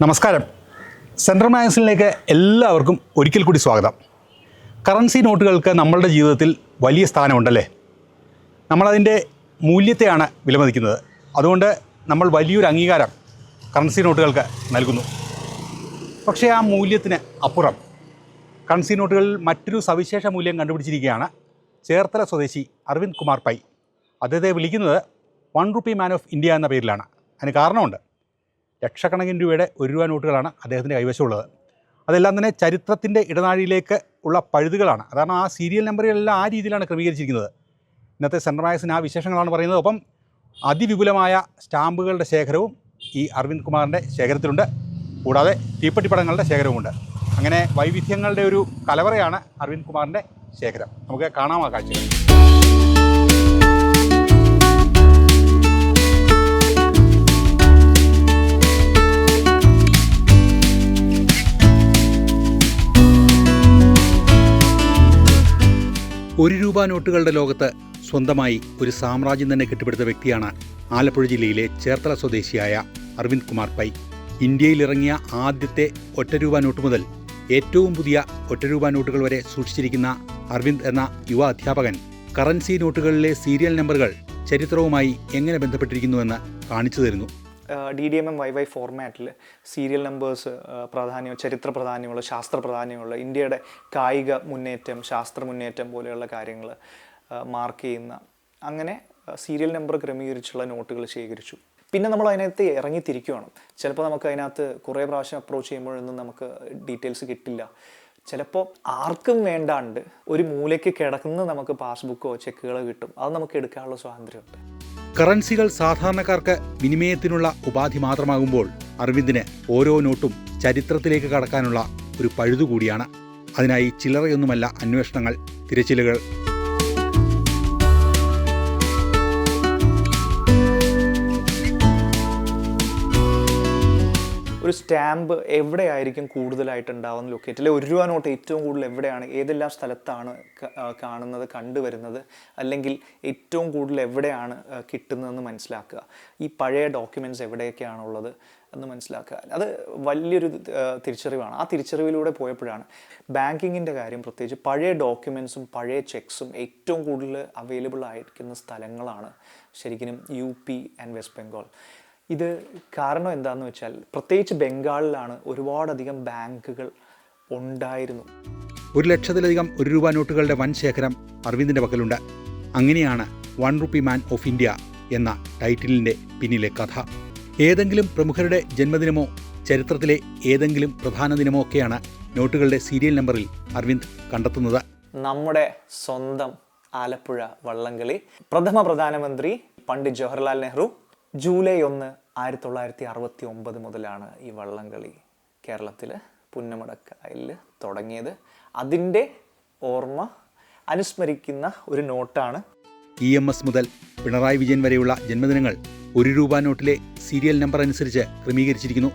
നമസ്കാരം. സെൻട്രൽ മാഗസിനിലേക്ക് എല്ലാവർക്കും ഒരിക്കൽ കൂടി സ്വാഗതം. കറൻസി നോട്ടുകൾക്ക് നമ്മളുടെ ജീവിതത്തിൽ വലിയ സ്ഥാനമുണ്ടല്ലേ. നമ്മളതിൻ്റെ മൂല്യത്തെയാണ് വിലമതിക്കുന്നത്. അതുകൊണ്ട് നമ്മൾ വലിയൊരു അംഗീകാരം കറൻസി നോട്ടുകൾക്ക് നൽകുന്നു. പക്ഷേ ആ മൂല്യത്തിന് അപ്പുറം കറൻസി നോട്ടുകളിൽ മറ്റൊരു സവിശേഷ മൂല്യം കണ്ടുപിടിച്ചിരിക്കുകയാണ് ചേർത്തല സ്വദേശി അരവിന്ദ് കുമാർ പൈ. അദ്ദേഹത്തെ വിളിക്കുന്നത് ₹1 മാൻ ഓഫ് ഇന്ത്യ എന്ന പേരിലാണ്. അതിന് കാരണമുണ്ട്. ലക്ഷക്കണക്കിന് രൂപയുടെ ₹1 നോട്ടുകളാണ് അദ്ദേഹത്തിൻ്റെ കൈവശമുള്ളത്. അതെല്ലാം തന്നെ ചരിത്രത്തിൻ്റെ ഇടനാഴിയിലേക്ക് ഉള്ള പഴുതുകളാണ്. അതാണ് ആ സീരിയൽ നമ്പറുകളെല്ലാം ആ രീതിയിലാണ് ക്രമീകരിച്ചിരിക്കുന്നത്. ഇന്നത്തെ സെൻട്രൽ മാഗസിൻ ആ വിശേഷങ്ങളാണ് പറയുന്നത്. ഒപ്പം അതിവിപുലമായ സ്റ്റാമ്പുകളുടെ ശേഖരവും ഈ അരവിന്ദ് കുമാറിൻ്റെ ശേഖരത്തിലുണ്ട്. കൂടാതെ തീപ്പെട്ടിപ്പടങ്ങളുടെ ശേഖരവുമുണ്ട്. അങ്ങനെ വൈവിധ്യങ്ങളുടെ ഒരു കലവറയാണ് അരവിന്ദ് കുമാറിൻ്റെ ശേഖരം. നമുക്ക് കാണാം ആ കാഴ്ചകൾ. ₹1 നോട്ടുകളുടെ ലോകത്ത് സ്വന്തമായി ഒരു സാമ്രാജ്യം തന്നെ കെട്ടിപ്പടുത്ത വ്യക്തിയാണ് ആലപ്പുഴ ജില്ലയിലെ ചേർത്തല സ്വദേശിയായ അരവിന്ദ് കുമാർ പൈ. ഇന്ത്യയിലിറങ്ങിയ ആദ്യത്തെ ₹1 നോട്ട് മുതൽ ഏറ്റവും പുതിയ ₹1 നോട്ടുകൾ വരെ സൂക്ഷിച്ചിരിക്കുന്ന അരവിന്ദ് എന്ന യുവ അധ്യാപകൻ കറൻസി നോട്ടുകളിലെ സീരിയൽ നമ്പറുകൾ ചരിത്രവുമായി എങ്ങനെ ബന്ധപ്പെട്ടിരിക്കുന്നുവെന്ന് കാണിച്ചു തരുന്നു. DDMM-YY ഫോർമാറ്റിൽ സീരിയൽ നമ്പേഴ്സ് ചരിത്ര പ്രാധാന്യമുള്ള, ശാസ്ത്ര പ്രാധാന്യമുള്ള, ഇന്ത്യയുടെ കായിക മുന്നേറ്റം, ശാസ്ത്ര മുന്നേറ്റം പോലെയുള്ള കാര്യങ്ങൾ മാർക്ക് ചെയ്യുന്ന അങ്ങനെ സീരിയൽ നമ്പർ ക്രമീകരിച്ചുള്ള നോട്ടുകൾ ശേഖരിച്ചു. പിന്നെ നമ്മൾ അതിനകത്ത് ഇറങ്ങിത്തിരിക്കുകയാണ്. ചിലപ്പോൾ നമുക്ക് അതിനകത്ത് കുറേ പ്രാവശ്യം അപ്രോച്ച് ചെയ്യുമ്പോഴൊന്നും നമുക്ക് ഡീറ്റെയിൽസ് കിട്ടില്ല. ചിലപ്പോൾ ആർക്കും വേണ്ടാണ്ട് ഒരു മൂലയ്ക്ക് കിടക്കുന്ന നമുക്ക് പാസ്ബുക്കോ ചെക്കുകളോ കിട്ടും. അത് നമുക്ക് എടുക്കാനുള്ള സ്വാതന്ത്ര്യമുണ്ട്. കറൻസികൾ സാധാരണക്കാർക്ക് വിനിമയത്തിനുള്ള ഉപാധി മാത്രമാകുമ്പോൾ അരവിന്ദിന് ഓരോ നോട്ടും ചരിത്രത്തിലേക്ക് കടക്കാനുള്ള ഒരു പഴുതുകൂടിയാണ്. അതിനായി ചില്ലറയൊന്നുമല്ല അന്വേഷണങ്ങൾ, തിരച്ചിലുകൾ. ഒരു സ്റ്റാമ്പ് എവിടെയായിരിക്കും കൂടുതലായിട്ട് ഉണ്ടാവുന്ന ലൊക്കേറ്റ്, അല്ലെങ്കിൽ ₹1 നോട്ട് ഏറ്റവും കൂടുതൽ എവിടെയാണ്, ഏതെല്ലാം സ്ഥലത്താണ് കാണുന്നത്, കണ്ടുവരുന്നത്, അല്ലെങ്കിൽ ഏറ്റവും കൂടുതൽ എവിടെയാണ് കിട്ടുന്നതെന്ന് മനസ്സിലാക്കുക. ഈ പഴയ ഡോക്യുമെൻറ്റ്സ് എവിടെയൊക്കെയാണുള്ളത് എന്ന് മനസ്സിലാക്കുക. അത് വലിയൊരു തിരിച്ചറിവാണ്. ആ തിരിച്ചറിവിലൂടെ പോയപ്പോഴാണ് ബാങ്കിങ്ങിൻ്റെ കാര്യം, പ്രത്യേകിച്ച് പഴയ ഡോക്യുമെൻറ്റ്സും പഴയ ചെക്സും ഏറ്റവും കൂടുതൽ അവൈലബിൾ ആയിരിക്കുന്ന സ്ഥലങ്ങളാണ് ശരിക്കും UP ആൻഡ് വെസ്റ്റ് ബംഗാൾ. ഇത് കാരണം എന്താണെന്ന് വെച്ചാൽ, പ്രത്യേകിച്ച് ബംഗാളിലാണ് ഒരുപാടധികം ബാങ്കുകൾ ഉണ്ടായിരുന്നു. 1,00,000-ലധികം ₹1 നോട്ടുകളുടെ വൻ ശേഖരം അരവിന്ദിൻ്റെ പക്കലുണ്ട്. അങ്ങനെയാണ് ₹1 മാൻ ഓഫ് ഇന്ത്യ എന്ന ടൈറ്റിലിൻ്റെ പിന്നിലെ കഥ. ഏതെങ്കിലും പ്രമുഖരുടെ ജന്മദിനമോ ചരിത്രത്തിലെ ഏതെങ്കിലും പ്രധാന ദിനമോ ഒക്കെയാണ് നോട്ടുകളുടെ സീരിയൽ നമ്പറിൽ അരവിന്ദ് കണ്ടെത്തുന്നത്. നമ്മുടെ സ്വന്തം ആലപ്പുഴ വള്ളംകളി. പ്രഥമ പ്രധാനമന്ത്രി പണ്ഡിറ്റ് ജവഹർലാൽ നെഹ്റു ജൂലൈ 1, 1969 മുതലാണ് ഈ വള്ളംകളി കേരളത്തിൽ പുന്നമടക്കായലിൽ തുടങ്ങിയത്. അതിൻ്റെ ഓർമ്മ അനുസ്മരിക്കുന്ന ഒരു നോട്ടാണ്. EMS മുതൽ പിണറായി വിജയൻ വരെയുള്ള ജന്മദിനങ്ങൾ ₹1 നോട്ടിലെ സീരിയൽ നമ്പർ അനുസരിച്ച് ക്രമീകരിച്ചിരിക്കുന്നു.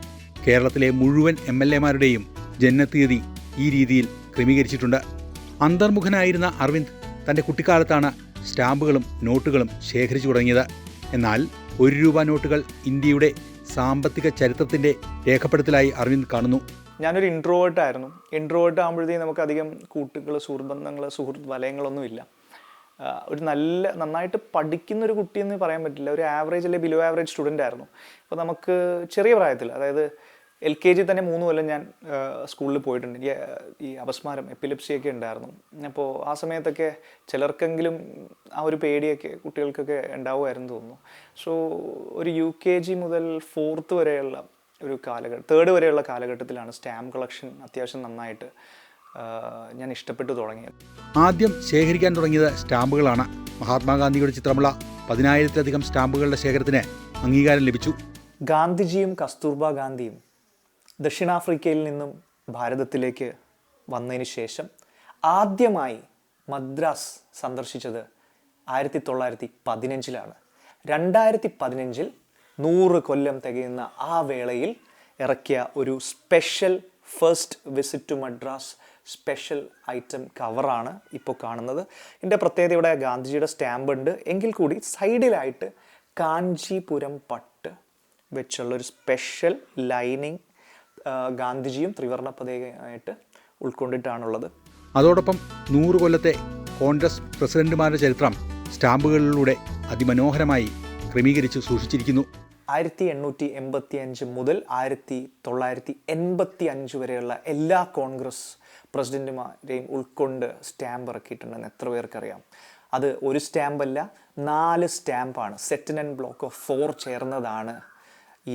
കേരളത്തിലെ മുഴുവൻ MLA-മാരുടെയും ജന്മതീയതി ഈ രീതിയിൽ ക്രമീകരിച്ചിട്ടുണ്ട്. അന്തർമുഖനായിരുന്ന അരവിന്ദ് തൻ്റെ കുട്ടിക്കാലത്താണ് സ്റ്റാമ്പുകളും നോട്ടുകളും ശേഖരിച്ചു തുടങ്ങിയത്. എന്നാൽ ₹1 നോട്ടുകൾ ഇന്ത്യയുടെ സാമ്പത്തിക ചരിത്രത്തിൻ്റെ രേഖപ്പെടുത്തലായി അരവിന്ദ് കാണുന്നു. ഞാനൊരു ഇൻട്രോവേർട്ടായിരുന്നു. ഇൻട്രോവേർട്ട് ആകുമ്പോഴത്തേക്കും നമുക്കധികം കൂട്ടുകൾ, സുഹൃത്ബന്ധങ്ങൾ, സുഹൃത്ത് വലയങ്ങളൊന്നുമില്ല. ഒരു നന്നായിട്ട് പഠിക്കുന്നൊരു കുട്ടിയെന്ന് പറയാൻ പറ്റില്ല. ഒരു ആവറേജ് അല്ലെങ്കിൽ ബിലോ ആവറേജ് സ്റ്റുഡൻ്റ് ആയിരുന്നു. അപ്പോൾ നമുക്ക് ചെറിയ പ്രായത്തിൽ, അതായത് LKG തന്നെ 3 കൊല്ലം ഞാൻ സ്കൂളിൽ പോയിട്ടുണ്ട്. ഈ അപസ്മാരം, എപ്പിലെപ്സിയൊക്കെ ഉണ്ടായിരുന്നു. അപ്പോൾ ആ സമയത്തൊക്കെ ചിലർക്കെങ്കിലും ആ ഒരു പേടിയൊക്കെ കുട്ടികൾക്കൊക്കെ ഉണ്ടാവുമായിരുന്നു തോന്നുന്നു. സോ ഒരു UKG മുതൽ 4th വരെയുള്ള ഒരു കാലഘട്ടം, 3rd വരെയുള്ള കാലഘട്ടത്തിലാണ് സ്റ്റാമ്പ് കളക്ഷൻ അത്യാവശ്യം നന്നായിട്ട് ഞാൻ ഇഷ്ടപ്പെട്ടു തുടങ്ങിയത്. ആദ്യം ശേഖരിക്കാൻ തുടങ്ങിയത് സ്റ്റാമ്പുകളാണ്. മഹാത്മാഗാന്ധിയുടെ ചിത്രമുള്ള 10,000-ലധികം സ്റ്റാമ്പുകളുടെ ശേഖരത്തിന് അംഗീകാരം ലഭിച്ചു. ഗാന്ധിജിയും കസ്തൂർബ ഗാന്ധിയും ദക്ഷിണാഫ്രിക്കയിൽ നിന്നും ഭാരതത്തിലേക്ക് വന്നതിന് ശേഷം ആദ്യമായി മദ്രാസ് സന്ദർശിച്ചത് 1915-ലാണ്. 2015 100 കൊല്ലം തികയുന്ന ആ വേളയിൽ ഇറക്കിയ ഒരു special first visit to Madras special item കവറാണ് ഇപ്പോൾ കാണുന്നത്. ഇതിൻ്റെ പ്രത്യേകത, ഇവിടെ ഗാന്ധിജിയുടെ സ്റ്റാമ്പ് ഉണ്ട്, എങ്കിൽ കൂടി സൈഡിലായിട്ട് കാഞ്ചീപുരം പട്ട് വെച്ചുള്ളൊരു സ്പെഷ്യൽ ലൈനിങ് ഗാന്ധിജിയും ത്രിവർണ്ണ പതാകയായിട്ട് ഉൾക്കൊണ്ടിട്ടാണുള്ളത്. അതോടൊപ്പം 100 കൊല്ലത്തെ കോൺഗ്രസ് പ്രസിഡന്റുമാരുടെ ചരിത്രം സ്റ്റാമ്പുകളിലൂടെ അതിമനോഹരമായി ക്രമീകരിച്ച് സൂക്ഷിച്ചിരിക്കുന്നു. 1885 മുതൽ 1985 വരെയുള്ള എല്ലാ കോൺഗ്രസ് പ്രസിഡന്റുമാരെയും ഉൾക്കൊണ്ട് സ്റ്റാമ്പ് ഇറക്കിയിട്ടുണ്ടെന്ന് എത്ര പേർക്കറിയാം? അത് ഒരു സ്റ്റാമ്പല്ല, 4 സ്റ്റാമ്പാണ്. സെറ്റ് ആൻഡ് ബ്ലോക്ക് ഓഫ് 4 ചേർന്നതാണ് ഈ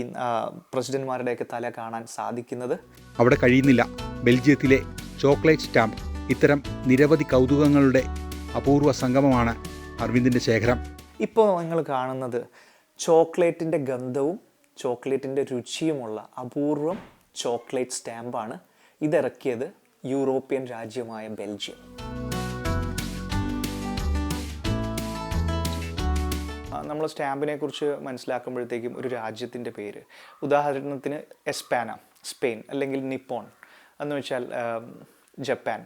പ്രസിഡന്റുമാരുടെയൊക്കെ തല കാണാൻ സാധിക്കുന്നത്. അവിടെ കഴിയുന്നില്ല. ബെൽജിയത്തിലെ ചോക്ലേറ്റ് സ്റ്റാമ്പ്. ഇത്തരം നിരവധി കൗതുകങ്ങളുടെ അപൂർവ സംഗമമാണ് അരവിന്ദിൻ്റെ ശേഖരം. ഇപ്പോൾ നിങ്ങൾ കാണുന്നത് ചോക്ലേറ്റിൻ്റെ ഗന്ധവും ചോക്ലേറ്റിൻ്റെ രുചിയുമുള്ള അപൂർവം ചോക്ലേറ്റ് സ്റ്റാമ്പാണ്. ഇതിറക്കിയത് യൂറോപ്യൻ രാജ്യമായ ബെൽജിയം. നമ്മൾ സ്റ്റാമ്പിനെ കുറിച്ച് മനസ്സിലാക്കുമ്പോഴത്തേക്കും ഒരു രാജ്യത്തിൻ്റെ പേര്, ഉദാഹരണത്തിന് എസ്പാന, സ്പെയിൻ, അല്ലെങ്കിൽ നിപ്പോൺ എന്ന് വെച്ചാൽ ജപ്പാൻ.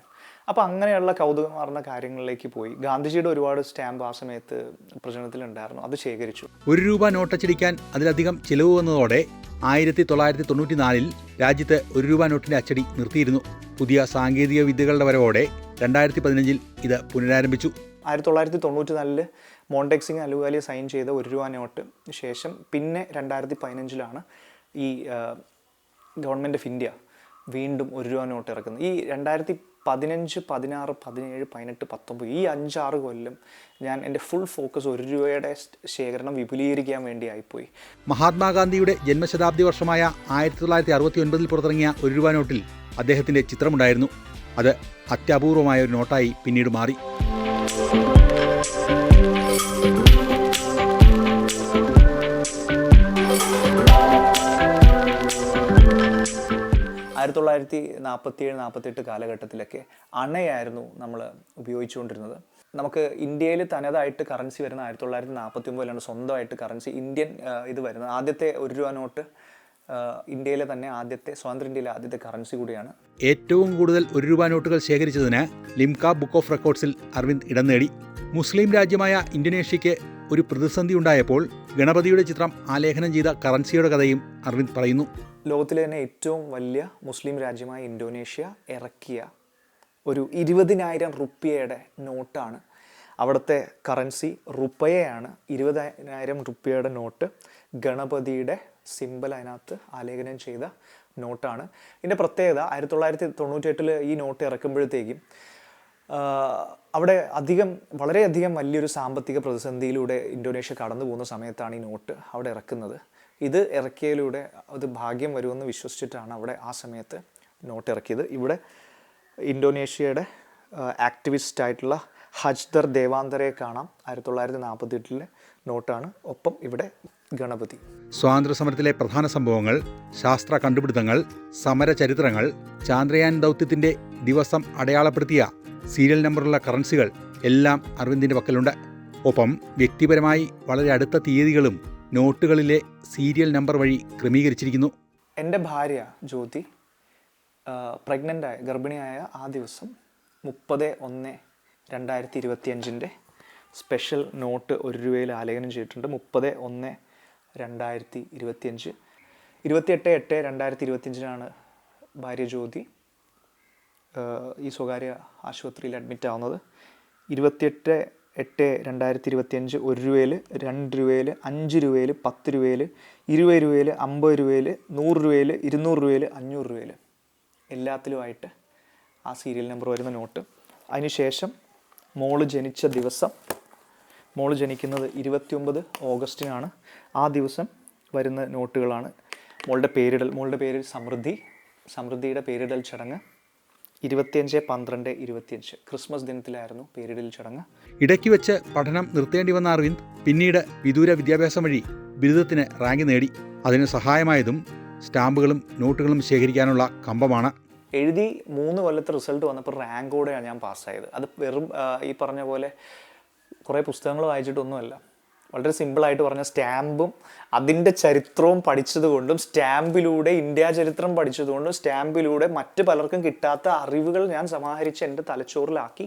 അപ്പോൾ അങ്ങനെയുള്ള കൗതുകമാർന്ന കാര്യങ്ങളിലേക്ക് പോയി. ഗാന്ധിജിയുടെ ഒരുപാട് സ്റ്റാമ്പ് ആ സമയത്ത് പ്രചരണത്തിലുണ്ടായിരുന്നു, അത് ശേഖരിച്ചു. ₹1 നോട്ടച്ചടിക്കാൻ അതിലധികം ചിലവ് വന്നതോടെ 1994 രാജ്യത്ത് ₹1 നോട്ടിൻ്റെ അച്ചടി നിർത്തിയിരുന്നു. പുതിയ സാങ്കേതിക വിദ്യകളുടെ വരവോടെ 2015 ഇത് പുനരാരംഭിച്ചു. 1994 മോണ്ടെക്സിങ് അലുവാലിയ സൈൻ ചെയ്ത ₹1 നോട്ട് ശേഷം പിന്നെ 2015 ഈ ഗവൺമെൻറ് ഓഫ് ഇന്ത്യ വീണ്ടും ₹1 നോട്ട് ഇറക്കുന്നത്. ഈ 2015, 16, 17, 18, 19 ഈ 5-6 കൊല്ലം ഞാൻ എൻ്റെ ഫുൾ ഫോക്കസ് ₹1 ശേഖരണം വിപുലീകരിക്കാൻ വേണ്ടിയായിപ്പോയി. മഹാത്മാഗാന്ധിയുടെ ജന്മശതാബ്ദി വർഷമായ 1969 പുറത്തിറങ്ങിയ ₹1 നോട്ടിൽ അദ്ദേഹത്തിൻ്റെ ചിത്രമുണ്ടായിരുന്നു. അത് അത്യപൂർവമായ ഒരു നോട്ടായി പിന്നീട് മാറി. ആയിരത്തി 1947-48 കാലഘട്ടത്തിലൊക്കെ അണയായിരുന്നു നമ്മൾ ഉപയോഗിച്ചുകൊണ്ടിരുന്നത്. നമുക്ക് ഇന്ത്യയിൽ തനതായിട്ട് കറൻസി വരുന്ന 1949 സ്വന്തമായിട്ട് കറൻസി ഇന്ത്യൻ ഇത് വരുന്നത്. ആദ്യത്തെ ₹1 നോട്ട് ഇന്ത്യയിലെ തന്നെ സ്വതന്ത്ര ഇന്ത്യയിലെ ആദ്യത്തെ കറൻസി കൂടിയാണ്. ഏറ്റവും കൂടുതൽ ₹1 നോട്ടുകൾ ശേഖരിച്ചതിന് ലിംക ബുക്ക് ഓഫ് റെക്കോർഡ്സിൽ അരവിന്ദ് ഇടം നേടി. മുസ്ലിം രാജ്യമായ ഇന്തോനേഷ്യയ്ക്ക് ഒരു പ്രതിസന്ധി ഉണ്ടായപ്പോൾ ഗണപതിയുടെ ചിത്രം ആലേഖനം ചെയ്ത കറൻസിയുടെ കഥയും അരവിന്ദ് പറയുന്നു. ലോകത്തിലെ തന്നെ ഏറ്റവും വലിയ മുസ്ലിം രാജ്യമായ ഇന്തോനേഷ്യ ഇറക്കിയ ഒരു 20,000 റുപ്യയുടെ നോട്ടാണ്. അവിടുത്തെ കറൻസി റുപ്പയാണ്. 20,000 റുപ്യയുടെ നോട്ട് ഗണപതിയുടെ സിമ്പൽ അതിനകത്ത് ആലേഖനം ചെയ്ത നോട്ടാണ്. ഇതിൻ്റെ പ്രത്യേകത 1998 ഈ നോട്ട് ഇറക്കുമ്പോഴത്തേക്കും അവിടെ വളരെയധികം വലിയൊരു സാമ്പത്തിക പ്രതിസന്ധിയിലൂടെ ഇന്തോനേഷ്യ കടന്നു പോകുന്ന സമയത്താണ് ഈ നോട്ട് അവിടെ ഇറക്കുന്നത്. ഇത് ഇറക്കിയതിലൂടെ അത് ഭാഗ്യം വരുമെന്ന് വിശ്വസിച്ചിട്ടാണ് അവിടെ ആ സമയത്ത് നോട്ട് ഇറക്കിയത്. ഇവിടെ ഇന്തോനേഷ്യയുടെ ആക്ടിവിസ്റ്റ് ആയിട്ടുള്ള ഹജ്ദർ ദേവാന്തരയെ കാണാം. 1948 നോട്ടാണ്. ഒപ്പം ഇവിടെ ഗണപതി. സ്വാതന്ത്ര്യ സമരത്തിലെ പ്രധാന സംഭവങ്ങൾ, ശാസ്ത്ര കണ്ടുപിടുത്തങ്ങൾ, സമരചരിത്രങ്ങൾ, ചാന്ദ്രയാൻ ദൗത്യത്തിൻ്റെ ദിവസം അടയാളപ്പെടുത്തിയ സീരിയൽ നമ്പറുള്ള കറൻസികൾ എല്ലാം അരവിന്ദിൻ്റെ പക്കലുണ്ട്. ഒപ്പം വ്യക്തിപരമായി വളരെ അടുത്ത തീയതികളും നോട്ടുകളിലെ സീരിയൽ നമ്പർ വഴി ക്രമീകരിച്ചിരിക്കുന്നു. എൻ്റെ ഭാര്യ ജ്യോതി ഗർഭിണിയായ ആ ദിവസം 30/1/2025 സ്പെഷ്യൽ നോട്ട് ₹1 ആലേഖനം ചെയ്തിട്ടുണ്ട്. 30/1/2025 28/8/2025 ഭാര്യ ജ്യോതി ഈ സ്വകാര്യ ആശുപത്രിയിൽ അഡ്മിറ്റ് ആവുന്നത്. 28/8/2025 ₹1, ₹2, ₹5, ₹10, ₹20, ₹50, ₹100, ₹200, ₹500 എല്ലാത്തിലുമായിട്ട് ആ സീരിയൽ നമ്പർ വരുന്ന നോട്ട്. അതിനുശേഷം മോള് ജനിച്ച ദിവസം, മോള് ജനിക്കുന്നത് 29 ഓഗസ്റ്റിനാണ്. ആ ദിവസം വരുന്ന നോട്ടുകളാണ്. മോളുടെ പേര് സമൃദ്ധിയുടെ പേരിടൽ ചടങ്ങ് 25/12/25 ക്രിസ്മസ് ദിനത്തിലായിരുന്നു പേരിടൽ ചടങ്ങ്. ഇടയ്ക്ക് വെച്ച് പഠനം നിർത്തേണ്ടി വന്ന അരവിന്ദ് പിന്നീട് വിദൂര വിദ്യാഭ്യാസം വഴി ബിരുദത്തിന് റാങ്ക് നേടി. അതിന് സഹായമായതും സ്റ്റാമ്പുകളും നോട്ടുകളും ശേഖരിക്കാനുള്ള കമ്പമാണ്. എഴുതി 3 കൊല്ലത്തെ റിസൾട്ട് വന്നപ്പോൾ റാങ്കോടെയാണ് ഞാൻ പാസ്സായത്. അത് വെറും ഈ പറഞ്ഞ പോലെ കുറേ പുസ്തകങ്ങൾ വായിച്ചിട്ടൊന്നുമല്ല. വളരെ സിമ്പിളായിട്ട് പറഞ്ഞ സ്റ്റാമ്പും അതിൻ്റെ ചരിത്രവും പഠിച്ചതുകൊണ്ടും സ്റ്റാമ്പിലൂടെ ഇന്ത്യ ചരിത്രം പഠിച്ചതുകൊണ്ടും സ്റ്റാമ്പിലൂടെ മറ്റ് പലർക്കും കിട്ടാത്ത അറിവുകൾ ഞാൻ സമാഹരിച്ച് എൻ്റെ തലച്ചോറിലാക്കി.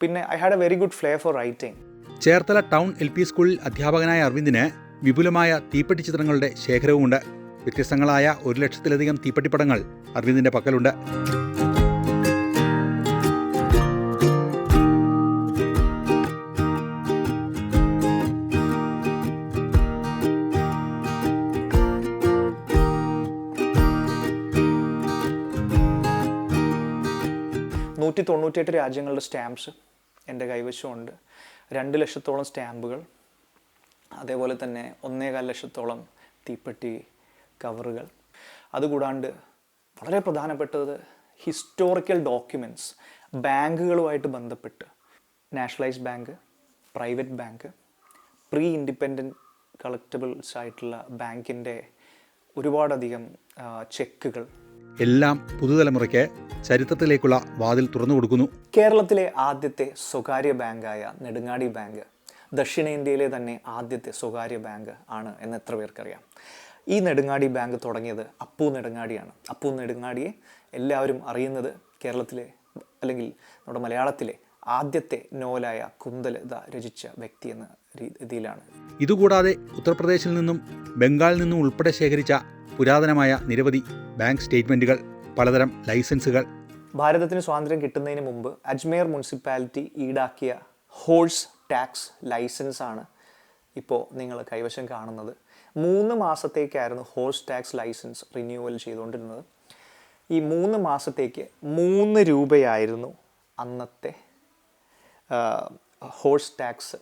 പിന്നെ I had a very good flair for writing. Cherthala town LP സ്കൂളിൽ അധ്യാപകനായ അരവിന്ദിന് വിപുലമായ തീപ്പെട്ടി ചിത്രങ്ങളുടെ ശേഖരവുമുണ്ട്. വ്യത്യസ്തങ്ങളായ 1,00,000-ലധികം തീപ്പെട്ടിപ്പടങ്ങൾ അരവിന്ദിൻ്റെ പക്കലുണ്ട്. $198 രാജ്യങ്ങളുടെ സ്റ്റാമ്പ്സ് എൻ്റെ കൈവശമുണ്ട്. 2 ലക്ഷത്തോളം സ്റ്റാമ്പുകൾ, അതേപോലെ തന്നെ 1.25 ലക്ഷത്തോളം തീപ്പെട്ടി കവറുകൾ. അതുകൂടാണ്ട് വളരെ പ്രധാനപ്പെട്ടത് ഹിസ്റ്റോറിക്കൽ ഡോക്യുമെൻറ്റ്സ്, ബാങ്കുകളുമായിട്ട് ബന്ധപ്പെട്ട് nationalised bank, private bank, pre independent collectibles ആയിട്ടുള്ള ബാങ്കിൻ്റെ ഒരുപാടധികം ചെക്കുകൾ എല്ലാം പുതുതലമുറയ്ക്ക് ചരിത്രത്തിലേക്കുള്ള വാതിൽ തുറന്നു കൊടുക്കുന്നു. കേരളത്തിലെ ആദ്യത്തെ സ്വകാര്യ ബാങ്കായ നെടുങ്ങാടി ബാങ്ക് ദക്ഷിണേന്ത്യയിലെ തന്നെ ആദ്യത്തെ സ്വകാര്യ ബാങ്ക് ആണ് എന്ന് എത്ര പേർക്കറിയാം? ഈ നെടുങ്ങാടി ബാങ്ക് തുടങ്ങിയത് അപ്പു നെടുങ്ങാടിയാണ്. അപ്പു നെടുങ്ങാടിയെ എല്ലാവരും അറിയുന്നത് കേരളത്തിലെ അല്ലെങ്കിൽ നമ്മുടെ മലയാളത്തിലെ ആദ്യത്തെ നോവലായ കുന്തലത രചിച്ച വ്യക്തി എന്ന രീതിയിലാണ്. ഇതുകൂടാതെ ഉത്തർപ്രദേശിൽ നിന്നും ബംഗാളിൽ നിന്നും ഉൾപ്പെടെ ശേഖരിച്ച പുരാതനമായ നിരവധി ബാങ്ക് സ്റ്റേറ്റ്മെൻറ്റുകൾ, പലതരം ലൈസൻസുകൾ. ഭാരതത്തിന് സ്വാതന്ത്ര്യം കിട്ടുന്നതിന് മുമ്പ് അജ്മേർ മുനിസിപ്പാലിറ്റി ഈടാക്കിയ ഹോഴ്സ് ടാക്സ് ലൈസൻസാണ് ഇപ്പോൾ നിങ്ങൾ കൈവശം കാണുന്നത്. 3 മാസത്തേക്കായിരുന്നു ഹോഴ്സ് ടാക്സ് ലൈസൻസ് റിന്യൂവൽ ചെയ്തുകൊണ്ടിരുന്നത്. ഈ 3 മാസത്തേക്ക് 3 രൂപയായിരുന്നു അന്നത്തെ ഹോഴ്സ് ടാക്സ്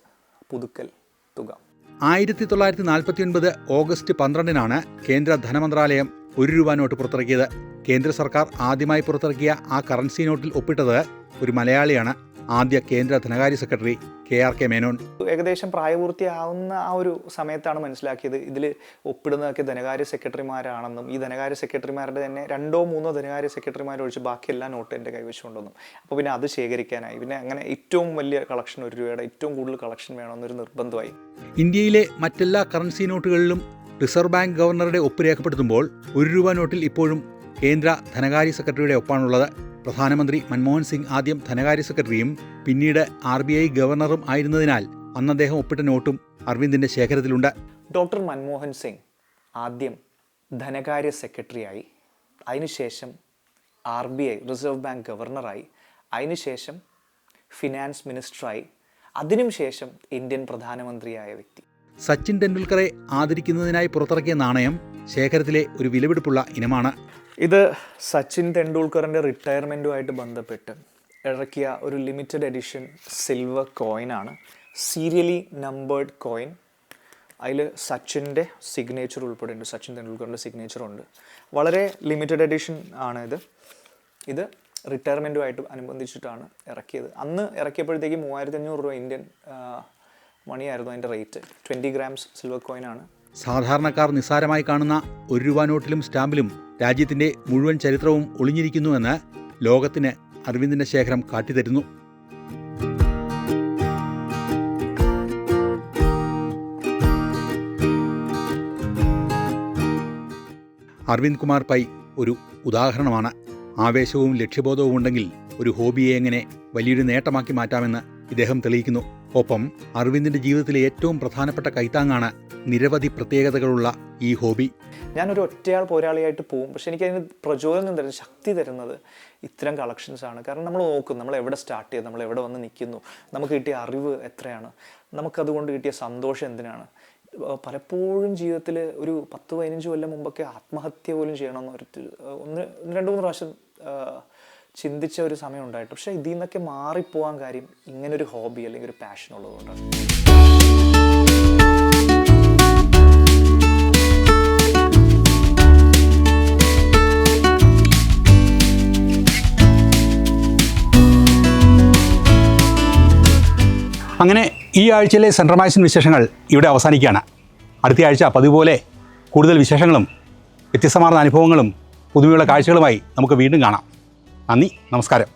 പുതുക്കൽ തുക. 1949 ഓഗസ്റ്റ് 12-നാണ് കേന്ദ്ര ധനമന്ത്രാലയം 1 രൂപ നോട്ട് പുറത്തിറക്കിയത്. കേന്ദ്ര സർക്കാർ ആദ്യമായി പുറത്തിറക്കിയ ആ കറൻസി നോട്ടിൽ ഒപ്പിട്ടത് ഒരു മലയാളിയാണ്, ആദ്യ കേന്ദ്ര ധനകാര്യ സെക്രട്ടറി KRK മേനോൻ. ഏകദേശം പ്രായപൂർത്തിയാവുന്ന ആ ഒരു സമയത്താണ് മനസ്സിലാക്കിയത് ഇതിൽ ഒപ്പിടുന്നതൊക്കെ ധനകാര്യ സെക്രട്ടറിമാരാണെന്നും ഈ ധനകാര്യ സെക്രട്ടറിമാരുടെ തന്നെ 2-3 ധനകാര്യ സെക്രട്ടറിമാർ ഒഴിച്ച് ബാക്കി എല്ലാ നോട്ട് എൻ്റെ കൈവശമുണ്ടെന്നും. അപ്പോൾ പിന്നെ അത് ശേഖരിക്കാനായി. പിന്നെ അങ്ങനെ ഏറ്റവും വലിയ കളക്ഷൻ 1 രൂപയുടെ ഏറ്റവും കൂടുതൽ കളക്ഷൻ വേണമെന്നൊരു നിർബന്ധമായി. ഇന്ത്യയിലെ മറ്റെല്ലാ കറൻസി നോട്ടുകളിലും റിസർവ് ബാങ്ക് ഗവർണറുടെ ഒപ്പ് രേഖപ്പെടുത്തുമ്പോൾ 1 രൂപ നോട്ടിൽ ഇപ്പോഴും കേന്ദ്ര ധനകാര്യ സെക്രട്ടറിയുടെ ഒപ്പാണുള്ളത്. പ്രധാനമന്ത്രി മൻമോഹൻ സിംഗ് ആദ്യം ധനകാര്യ സെക്രട്ടറിയും പിന്നീട് RBI ഗവർണറും ആയിരുന്നതിനാൽ അന്ന് അദ്ദേഹം ഒപ്പിട്ട നോട്ടും അരവിന്ദിൻ്റെ ശേഖരത്തിലുണ്ട്. ഡോക്ടർ മൻമോഹൻ സിംഗ് ആദ്യം ധനകാര്യ സെക്രട്ടറിയായി, അതിനുശേഷം RBI റിസർവ് ബാങ്ക് ഗവർണറായി, അതിനുശേഷം ഫിനാൻസ് മിനിസ്റ്ററായി, അതിനും ശേഷം ഇന്ത്യൻ പ്രധാനമന്ത്രിയായ വ്യക്തി. സച്ചിൻ ടെണ്ടുൽക്കറെ ആദരിക്കുന്നതിനായി പുറത്തിറക്കിയ നാണയം ശേഖരത്തിലെ ഒരു വിലപിടിപ്പുള്ള ഇനമാണ്. ഇത് സച്ചിൻ തെണ്ടുൽക്കറിൻ്റെ റിട്ടയർമെൻറ്റുമായിട്ട് ബന്ധപ്പെട്ട് ഇറക്കിയ ഒരു ലിമിറ്റഡ് എഡിഷൻ സിൽവർ കോയിനാണ്. Serially numbered coin. അതിൽ സച്ചിൻ്റെ സിഗ്നേച്ചർ ഉൾപ്പെടെയുണ്ട്, സച്ചിൻ തെണ്ടുൽക്കറിൻ്റെ സിഗ്നേച്ചറുണ്ട്. വളരെ ലിമിറ്റഡ് എഡിഷൻ ആണ് ഇത് റിട്ടയർമെൻറ്റുമായിട്ട് അനുബന്ധിച്ചിട്ടാണ് ഇറക്കിയത്. അന്ന് ഇറക്കിയപ്പോഴത്തേക്ക് 3,500 രൂപ ഇന്ത്യൻ മണിയായിരുന്നു അതിൻ്റെ റേറ്റ്. 20 grams silver കോയിനാണ്. സാധാരണക്കാർ നിസ്സാരമായി കാണുന്ന 1 രൂപ നോട്ടിലും സ്റ്റാമ്പിലും രാജ്യത്തിൻ്റെ മുഴുവൻ ചരിത്രവും ഒളിഞ്ഞിരിക്കുന്നുവെന്ന് ലോകത്തിന് അരവിന്ദിൻ്റെ ശേഖരം കാട്ടിത്തരുന്നു. അരവിന്ദ് കുമാർ പൈ ഒരു ഉദാഹരണമാണ്. ആവേശവും ലക്ഷ്യബോധവും ഉണ്ടെങ്കിൽ ഒരു ഹോബിയെ എങ്ങനെ വലിയൊരു നേട്ടമാക്കി മാറ്റാമെന്ന് ഇദ്ദേഹം തെളിയിക്കുന്നു. ഒപ്പം അരവിന്ദിൻ്റെ ജീവിതത്തിലെ ഏറ്റവും പ്രധാനപ്പെട്ട കൈത്താങ്ങാണ് നിരവധി പ്രത്യേകതകളുള്ള ഈ ഹോബി. ഞാനൊരു ഒറ്റയാൾ പോരാളിയായിട്ട് പോവും, പക്ഷെ എനിക്കതിന് പ്രചോദനം തരുന്നത്, ശക്തി തരുന്നത് ഇത്തരം കളക്ഷൻസാണ്. കാരണം നമ്മൾ നോക്കും, നമ്മൾ എവിടെ സ്റ്റാർട്ട് ചെയ്ത് നമ്മൾ എവിടെ വന്ന് നിൽക്കുന്നു, നമുക്ക് കിട്ടിയ അറിവ് എത്രയാണ്, നമുക്കതുകൊണ്ട് കിട്ടിയ സന്തോഷം എന്തിനാണ്. പലപ്പോഴും ജീവിതത്തിൽ ഒരു 10-15 കൊല്ലം മുമ്പൊക്കെ ആത്മഹത്യ പോലും ചെയ്യണമെന്ന് 1-2-3 പ്രാവശ്യം ചിന്തിച്ച ഒരു സമയം ഉണ്ടായിട്ട്. പക്ഷേ ഇതിൽ നിന്നൊക്കെ മാറിപ്പോവാൻ കാര്യം ഇങ്ങനൊരു ഹോബി അല്ലെങ്കിൽ ഒരു പാഷൻ ഉള്ളതുകൊണ്ടാണ്. അങ്ങനെ ഈ ആഴ്ചയിലെ സെൻട്രൽ മാഗസിൻ വിശേഷങ്ങൾ ഇവിടെ അവസാനിക്കുകയാണ്. അടുത്ത ആഴ്ച പതിവുപോലെ കൂടുതൽ വിശേഷങ്ങളും വ്യത്യസ്തമാർന്ന അനുഭവങ്ങളും പുതുമയുള്ള കാഴ്ചകളുമായി നമുക്ക് വീണ്ടും കാണാം. നന്ദി, നമസ്കാരം.